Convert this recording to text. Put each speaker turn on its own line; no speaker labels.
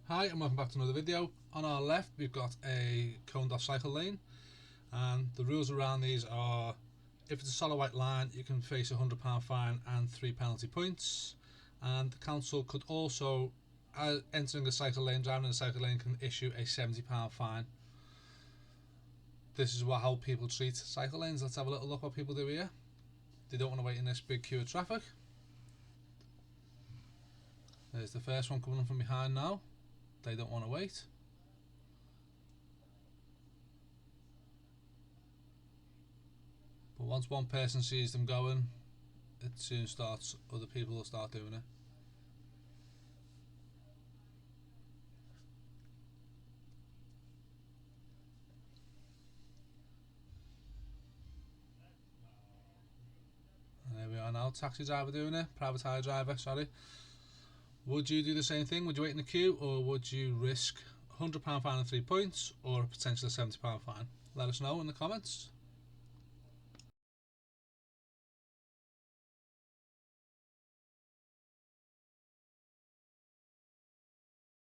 Hi and welcome back to another video. On our left we've got a coned off cycle lane, and the rules around these are: if it's a solid white line you can face a £100 fine and 3 penalty points, and the council could also, entering a cycle lane, driving in a cycle lane, can issue a £70 fine. This is how people treat cycle lanes. Let's have a little look what people do here. They don't want to wait in this big queue of traffic. There's the first one coming from behind now. They don't want to wait. But once one person sees them going, it soon starts, other people will start doing it. And there we are now, taxi driver doing it, private hire driver, sorry. Would you do the same thing? Would you wait in the queue, or would you risk £100 fine and 3 points, or a potential £70 fine? Let us know in the comments.